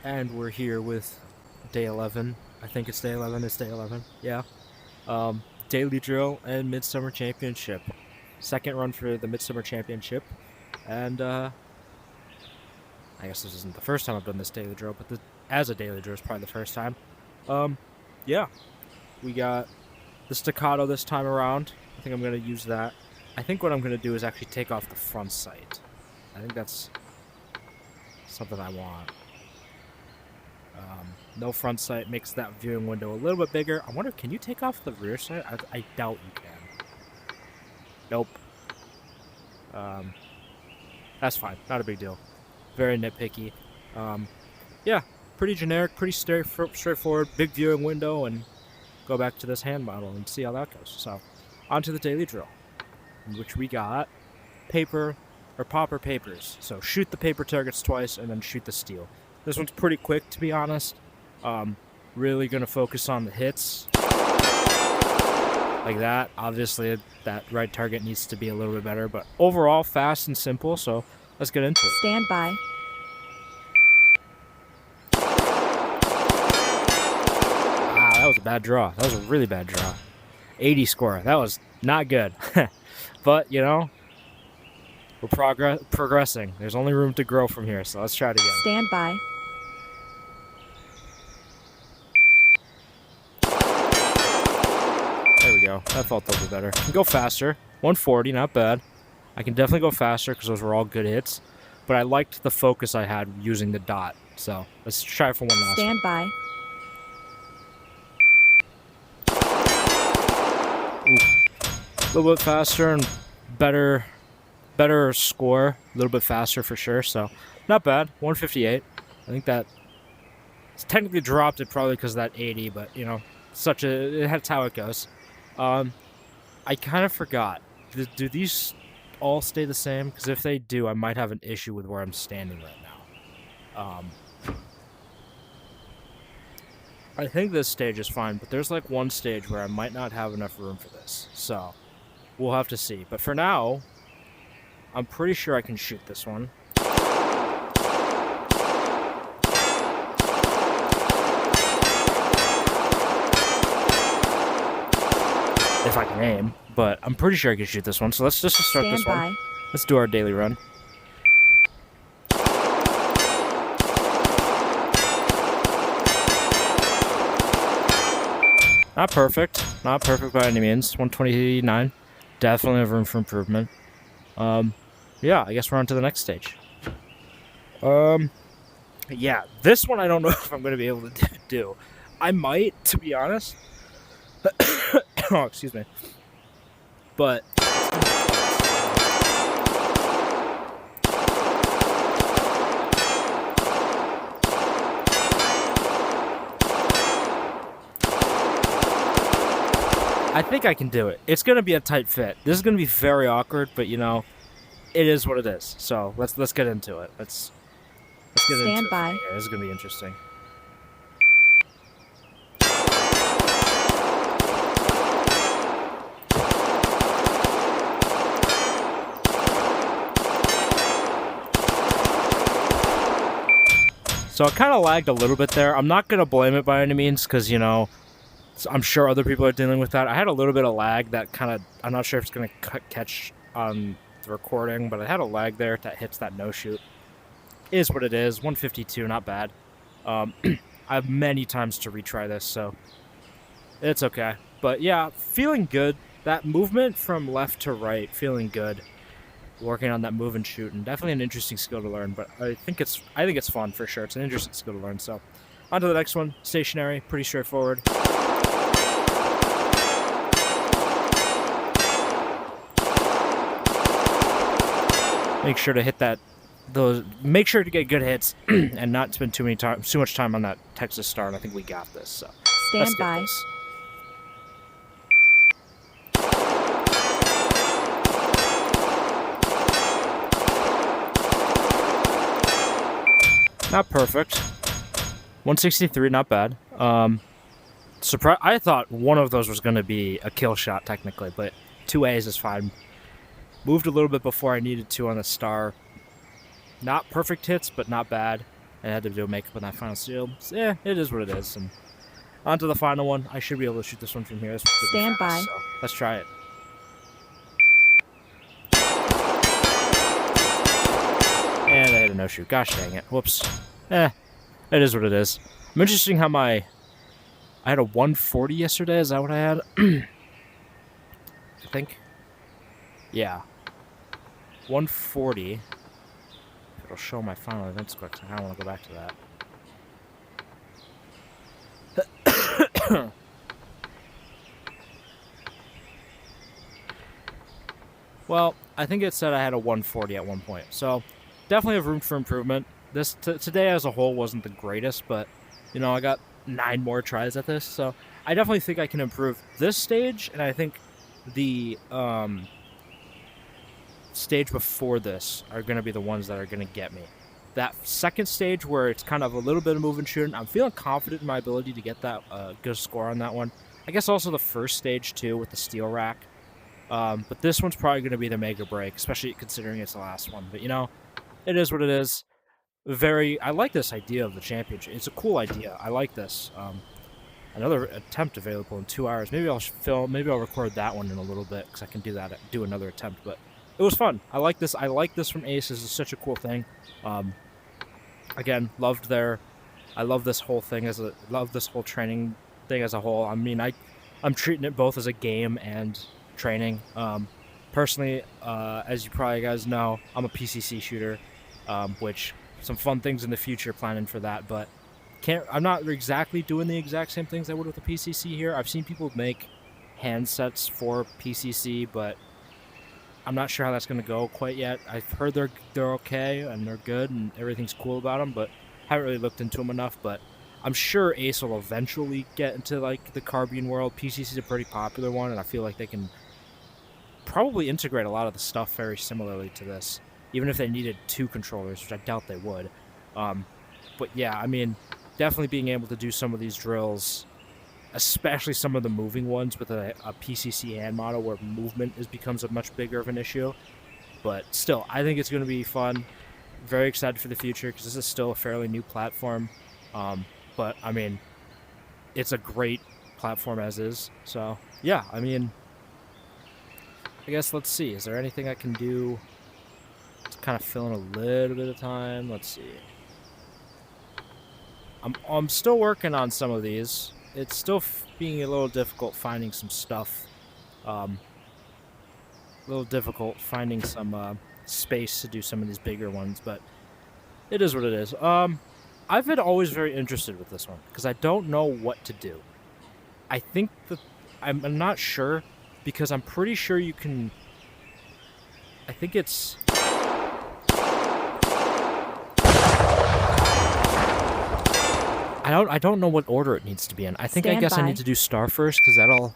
And we're here with day 11. I think it's day 11. It's day 11. Yeah. Daily drill and Midsummer Championship. Second run for the Midsummer Championship. And I guess this isn't the first time I've done this daily drill, but as a daily drill, it's probably the first time. Yeah. We got the staccato this time around. I think I'm going to use that. I think what I'm going to do is actually take off the front sight. I think that's something I want. No front sight makes that viewing window a little bit bigger. I wonder, can you take off the rear sight? I doubt you can. Nope. That's fine. Not a big deal. Very nitpicky. Yeah, pretty generic, pretty straightforward. Big viewing window, and go back to this hand model and see how that goes. So, on to the daily drill, in which we got paper or popper papers. So shoot the paper targets twice and then shoot the steel. This one's pretty quick, to be honest. Really gonna focus on the hits like that. Obviously, that right target needs to be a little bit better, but overall fast and simple. So let's get into it. Stand by. That was a bad draw. That was a really bad draw. 80 score. That was not good. But, you know, we're progressing. There's only room to grow from here, so let's try it again. Stand by. There we go. That felt a little bit better. Can go faster. 140, not bad. I can definitely go faster because those were all good hits. But I liked the focus I had using the dot. So let's try it for one last Stand by. Ooh. A little bit faster and better score. A little bit faster for sure. So not bad. 158. I think that it's technically dropped it probably because of that 80, but you know, that's how it goes. I kind of forgot. Do these all stay the same? Because if they do, I might have an issue with where I'm standing right now. I think this stage is fine, but there's like one stage where I might not have enough room for this. So we'll have to see. But for now, I'm pretty sure I can shoot this one. If I can aim, but I'm pretty sure I can shoot this one. So let's just start this one. Let's do our daily run. Not perfect. Not perfect by any means. 129. Definitely have room for improvement. Yeah, I guess we're on to the next stage. Yeah, this one I don't know if I'm going to be able to do. I might, to be honest. Oh, excuse me. But I think I can do it. It's going to be a tight fit. This is going to be very awkward, but you know, it is what it is. So let's get into it. Let's get into it. Stand by. Yeah, this is going to be interesting. So I kind of lagged a little bit there. I'm not going to blame it by any means because, you know, I'm sure other people are dealing with that. I had a little bit of lag that kind of, I'm not sure if it's going to catch on the recording, but I had a lag there that hits that no-shoot. Is what it is. 152, not bad. I have many times to retry this, so it's okay. But yeah, feeling good. That movement from left to right, feeling good. Working on that move and shoot, and definitely an interesting skill to learn, but I think it's fun for sure. It's an interesting skill to learn. So on to the next one. Stationary, pretty straightforward. Make sure to hit make sure to get good hits and not spend too much time on that Texas star, and I think we got this. So stand by. This. Not perfect. 163, not bad. I thought one of those was going to be a kill shot technically, but 2 A's is fine. Moved a little bit before I needed to on the star. Not perfect hits, but not bad. I had to do makeup on that final seal. So, yeah, it is what it is. And on to the final one. I should be able to shoot this one from here. This one's gonna be fast, so let's try it. And I hit a no-shoot. Gosh dang it. Whoops. It is what it is. I'm interested how I had a 140 yesterday. Is that what I had? I think. Yeah. 140. It'll show my final events quick, so I don't want to go back to that. Well, I think it said I had a 140 at one point, so definitely have room for improvement. This today as a whole wasn't the greatest, but you know, I got 9 more tries at this, so I definitely think I can improve this stage, and I think the stage before this are going to be the ones that are going to get me. That second stage where it's kind of a little bit of move and shooting, I'm feeling confident in my ability to get that good score on that one. I guess also the first stage too with the steel rack. But this one's probably going to be the make or break, especially considering it's the last one. But you know, it is what it is. I like this idea of the championship. It's a cool idea. I like this. Another attempt available in 2 hours. Maybe I'll film. Maybe I'll record that one in a little bit because I can do another attempt. But it was fun. I like this. I like this from Ace. This is such a cool thing. Again, I love this whole thing love this whole training thing as a whole. I mean, I'm treating it both as a game and training. Personally, as you probably guys know, I'm a PCC shooter, which some fun things in the future planning for that, but I'm not exactly doing the exact same things I would with the PCC here. I've seen people make handsets for PCC, but I'm not sure how that's going to go quite yet. I've heard they're okay and they're good and everything's cool about them, but haven't really looked into them enough. But I'm sure Ace will eventually get into like the carbine world. PCC is a pretty popular one, and I feel like they can probably integrate a lot of the stuff very similarly to this, even if they needed 2 controllers, which I doubt they would. But yeah, I mean, definitely being able to do some of these drills, especially some of the moving ones with a PCC hand model where movement becomes a much bigger of an issue. But still, I think it's going to be fun. Very excited for the future because this is still a fairly new platform. But, I mean, it's a great platform as is. So, yeah, I mean, I guess let's see. Is there anything I can do to kind of fill in a little bit of time? Let's see. I'm still working on some of these. It's still being a little difficult finding some stuff. A little difficult finding some space to do some of these bigger ones, but it is what it is. I've been always very interested with this one because I don't know what to do. I think that I'm not sure because I'm pretty sure you can. I think it's. I don't know what order it needs to be in. I think I guess I need to do star first because that'll.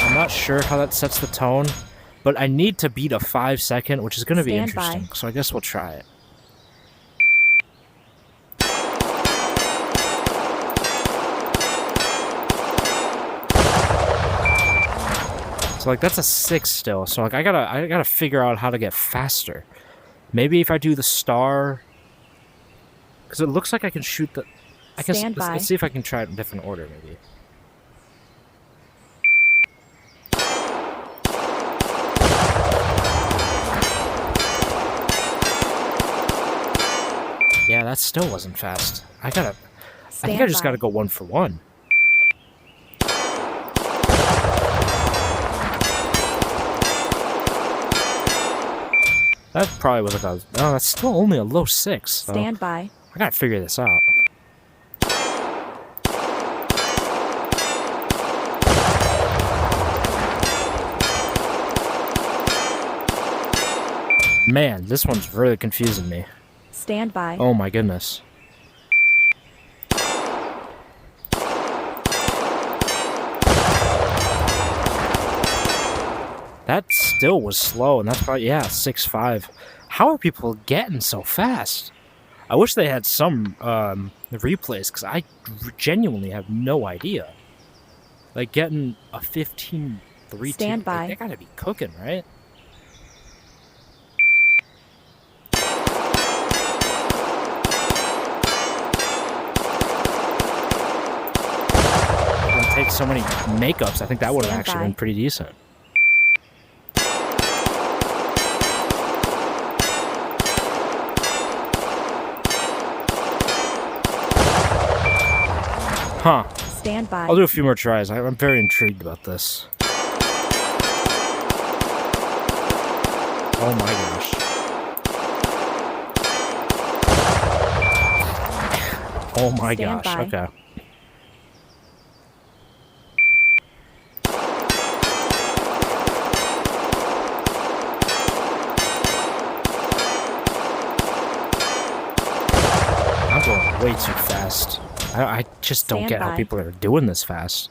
I'm not sure how that sets the tone, but I need to beat a 5 second, which is going to be interesting. So I guess we'll try it. So like that's a 6 still. So like I gotta figure out how to get faster. Maybe if I do the star, because it looks like I can shoot the. I guess let's see if I can try it in a different order maybe. Yeah, that still wasn't fast. I think I just gotta go 1 for 1. That probably was like a. Oh, that's still only a low 6. So Stand by. I gotta figure this out. Man, this one's really confusing me. Stand by. Oh my goodness. That still was slow, and that's probably, yeah, 6.5. How are people getting so fast? I wish they had some replays, because I genuinely have no idea. Like, getting a 15 3-2. Stand by. They gotta be cooking, right? It would take so many makeups. I think that would have actually been pretty decent. Huh. Stand by. I'll do a few more tries. I'm very intrigued about this. Oh my gosh. Oh my gosh. Okay. I'm going way too fast. I just don't get how people are doing this fast.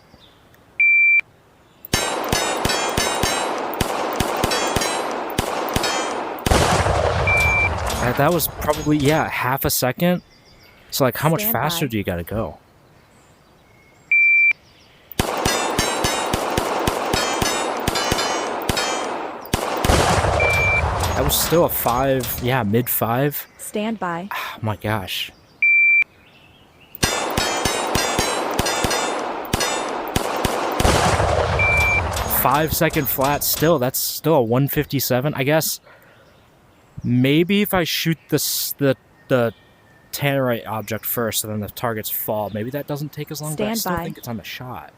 That was probably, yeah, half a second. So, like, how much faster do you gotta go? That was still a 5, yeah, mid-5. Stand by. Oh my gosh. Five-second flat still. That's still a 157. I guess maybe if I shoot the tannerite object first and then the targets fall, maybe that doesn't take as long, but I still think it's on the shot.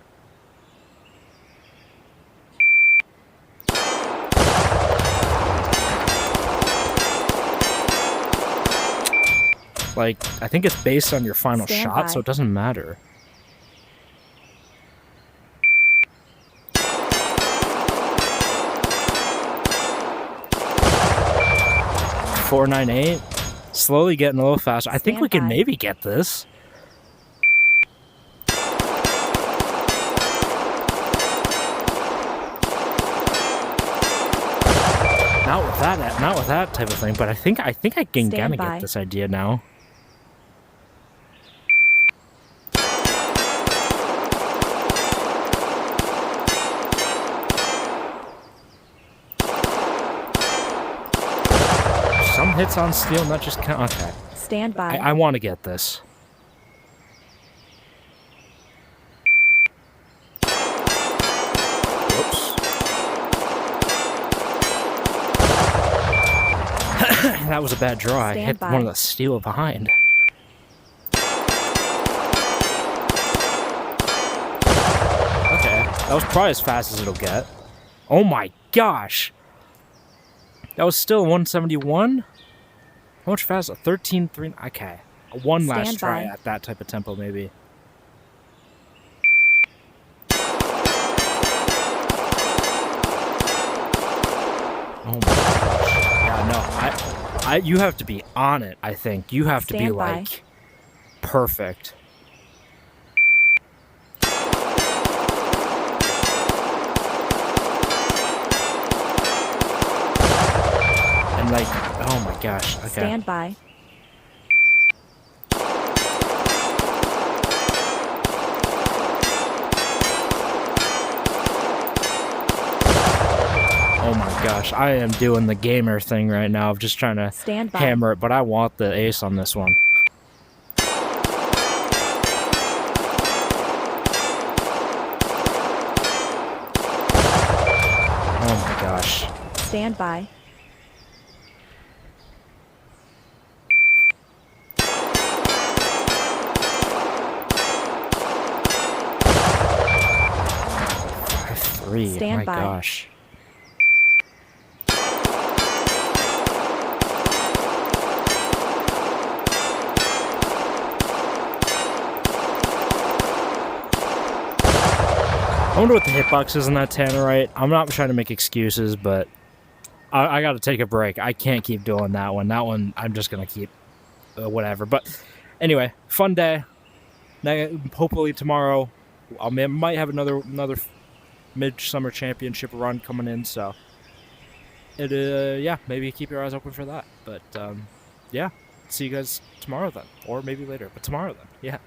Like, I think it's based on your final shot, so it doesn't matter. 498. Slowly getting a little faster. I think we can maybe get this. Not with that type of thing, but I think I can kind of get this idea now. Some hits on steel, not just count. Okay. Stand by. I want to get this. Whoops. That was a bad draw. I hit one of the steel behind. Okay. That was probably as fast as it'll get. Oh my gosh. That was still 171? How much faster? 13.3. Okay. One last try at that type of tempo, maybe. Oh my gosh. Yeah, no. You have to be on it, I think. You have to be, like, perfect. And, like, oh my gosh. Okay. Stand by. Oh my gosh, I am doing the gamer thing right now of just trying to hammer it, but I want the ace on this one. Oh my gosh. Stand by. My gosh. I wonder what the hitbox is in that tannerite. I'm not trying to make excuses, but I got to take a break. I can't keep doing that one. That one, I'm just going to keep whatever. But anyway, fun day. Hopefully tomorrow, I might have another Midsummer Championship run coming in, so yeah, maybe keep your eyes open for that. But yeah, see you guys tomorrow then, or maybe later, but tomorrow then. Yeah.